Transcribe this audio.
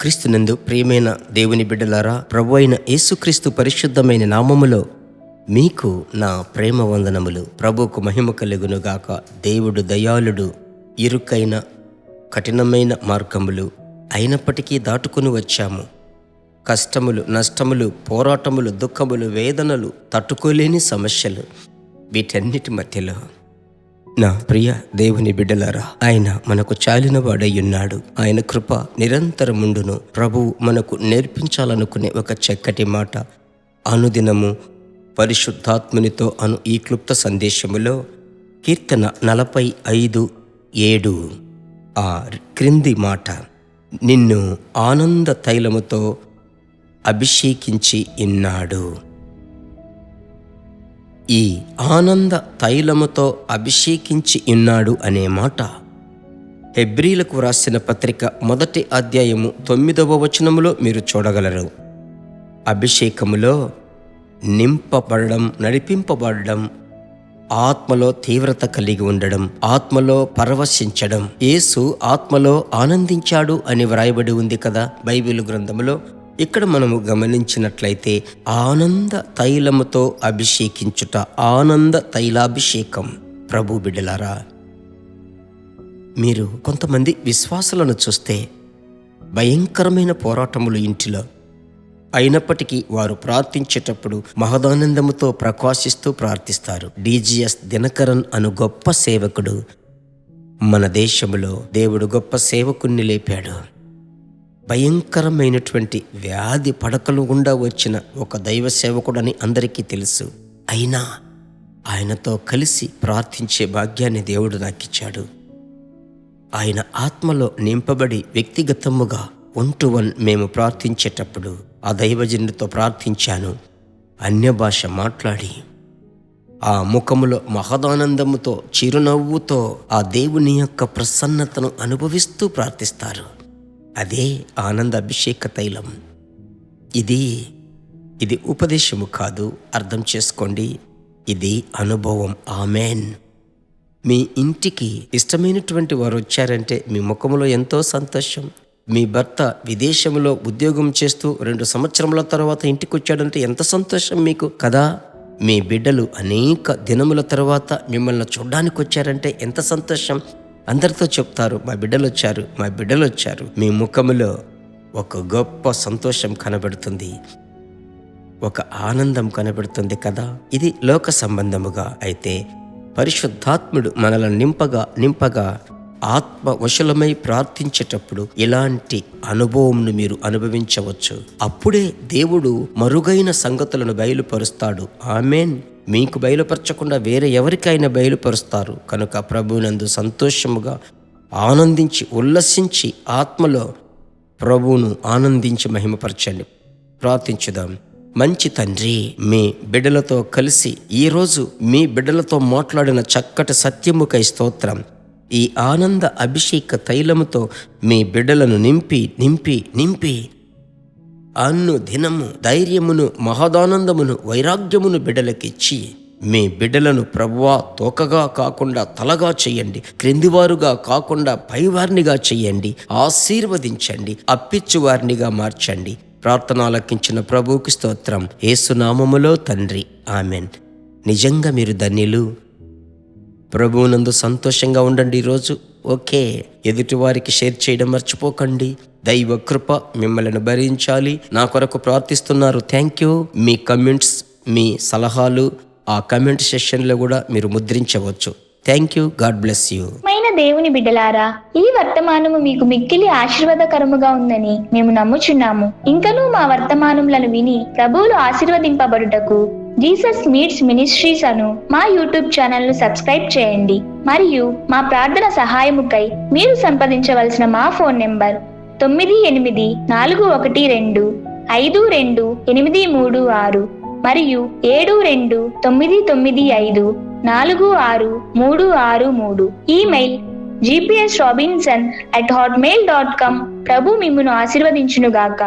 క్రీస్తునందు ప్రియమైన దేవుని బిడ్డలారా, ప్రభు అయిన యేసుక్రీస్తు పరిశుద్ధమైన నామములో మీకు నా ప్రేమ వందనములు. ప్రభువుకు మహిమ కలుగునుగాక. దేవుడు దయాళుడు. ఇరుకైన కఠినమైన మార్గములు అయినప్పటికీ దాటుకుని వచ్చాము. కష్టములు, నష్టములు, పోరాటములు, దుఃఖములు, వేదనలు, తట్టుకోలేని సమస్యలు, వీటన్నిటి మధ్యలో నా ప్రియ దేవుని బిడ్డలారా, ఆయన మనకు చాలిన వాడయ్యున్నాడు. ఆయన కృప నిరంతరముండును. ప్రభువు మనకు నేర్పించాలనుకునే ఒక చక్కటి మాట అనుదినము పరిశుద్ధాత్మునితో అను ఈ క్లుప్త సందేశములో కీర్తన 45:7 ఆ క్రింది మాట, నిన్ను ఆనంద తైలముతో అభిషేకించి ఇన్నాడు. ఈ ఆనంద తైలముతో అభిషేకించి ఉన్నాడు అనే మాట హెబ్రీలకు వ్రాసిన పత్రిక 1వ అధ్యాయము 9వ వచనములో మీరు చూడగలరు. అభిషేకములో నింపబడడం, నడిపింపబడడం, ఆత్మలో తీవ్రత కలిగి ఉండడం, ఆత్మలో పరవశించడం. యేసు ఆత్మలో ఆనందించాడు అని వ్రాయబడి ఉంది కదా బైబిల్ గ్రంథములో. ఇక్కడ మనము గమనించినట్లయితే ఆనంద తైలముతో అభిషేకించుట, ఆనంద తైలాభిషేకం. ప్రభు బిడ్డలారా, మీరు కొంతమంది విశ్వాసులను చూస్తే భయంకరమైన పోరాటములు ఇంటిలో అయినప్పటికీ వారు ప్రార్థించేటప్పుడు మహదానందముతో ప్రకాశిస్తూ ప్రార్థిస్తారు. DGS దినకరన్ అను గొప్ప సేవకుడు మన దేశంలో దేవుడు గొప్ప సేవకుణ్ణి లేపాడు. భయంకరమైనటువంటి వ్యాధి పడకలు గుండా వచ్చిన ఒక దైవ సేవకుడని అందరికీ తెలుసు. అయినా ఆయనతో కలిసి ప్రార్థించే భాగ్యాన్ని దేవుడు నాకిచ్చాడు. ఆయన ఆత్మలో నింపబడి వ్యక్తిగతముగా 1-to-1 మేము ప్రార్థించేటప్పుడు ఆ దైవజనుడితో ప్రార్థించాను. అన్య భాష మాట్లాడి ఆ ముఖములో మహదానందముతో, చిరునవ్వుతో ఆ దేవుని యొక్క ప్రసన్నతను అనుభవిస్తూ ప్రార్థిస్తారు. అదే ఆనంద అభిషేక తైలం. ఇది ఉపదేశము కాదు, అర్థం చేసుకోండి. ఇది అనుభవం. ఆమెన్. మీ ఇంటికి ఇష్టమైనటువంటి వారు వచ్చారంటే మీ ముఖములో ఎంతో సంతోషం. మీ భర్త విదేశంలో ఉద్యోగం చేస్తూ 2 సంవత్సరముల తర్వాత ఇంటికి వచ్చాడంటే ఎంత సంతోషం మీకు కదా. మీ బిడ్డలు అనేక దినముల తర్వాత మిమ్మల్ని చూడ్డానికి వచ్చారంటే ఎంత సంతోషం. అందరితో చెప్తారు, మా బిడ్డలు వచ్చారు, మా బిడ్డలు వచ్చారు. మీ ముఖములో ఒక గొప్ప సంతోషం కనబడుతుంది, ఒక ఆనందం కనబడుతుంది కదా. ఇది లోక సంబంధముగా. అయితే పరిశుద్ధాత్ముడు మనల్ని నింపగా ఆత్మ వశులమై ప్రార్థించేటప్పుడు ఇలాంటి అనుభవంను మీరు అనుభవించవచ్చు. అప్పుడే దేవుడు మరుగైన సంగతులను బయలుపరుస్తాడు. ఆమెన్. మీకు బయలుపరచకుండా వేరే ఎవరికైనా బయలుపరుస్తారు. కనుక ప్రభువునందు సంతోషముగా ఆనందించి ఉల్లసించి ఆత్మలో ప్రభువును ఆనందించి మహిమపరచండి. ప్రార్థించుదాం. మంచి తండ్రి, మీ బిడ్డలతో కలిసి ఈరోజు మీ బిడ్డలతో మాట్లాడిన చక్కటి సత్యముకై స్తోత్రం. ఈ ఆనంద అభిషేక తైలముతో మీ బిడ్డలను నింపి అన్ను దినము ధైర్యమును, మహదానందమును, వైరాగ్యమును బిడ్డలకిచ్చి మీ బిడ్డలను ప్రభువా తోకగా కాకుండా తలగా చెయ్యండి, క్రిందివారుగా కాకుండా పైవారినిగా చెయ్యండి, ఆశీర్వదించండి, అప్పిచ్చువారినిగా మార్చండి. ప్రార్థనలకించిన ప్రభువుకి స్తోత్రం. యేసునామములో తండ్రి, ఆమెన్. నిజంగా మీరు ధన్యులు. ప్రభువునందు సంతోషంగా ఉండండి ఈరోజు. ఓకే, ఎదుటి వారికి షేర్ చేయడం మర్చిపోకండి. దైవ కృప మిమ్మల్ని భరించాలి. నా కొరకు ప్రార్థిస్తున్నారు. Thank you. మీ కమెంట్స్, మీ సలహాలు ఆ కమెంట్ సెషన్లో కూడా మీరు ముద్రించవచ్చు. Thank you. God bless you. దేవుని బిడ్డలారా, ఈ వర్తమానము మీకు మిక్కిలి ఆశీర్వాదకరముగా ఉందని మేము నమ్ముచున్నాము. ఇంకనూ మా వర్తమానములను విని ప్రభువులు ఆశీర్వదింపబడుటకు జీసస్ మీట్స్ మినిస్ట్రీస్ అను మా యూట్యూబ్ ఛానల్ ను సబ్స్క్రైబ్ చేయండి. మరియు మా ప్రార్థన సహాయముకై మీరు సంప్రదించవలసిన మా ఫోన్ నెంబర్ 9841525236 మరియు 7299546363. Email gpsrobinson@hotmail.com. ప్రభు మిమ్మును ఆశీర్వదించునుగాక.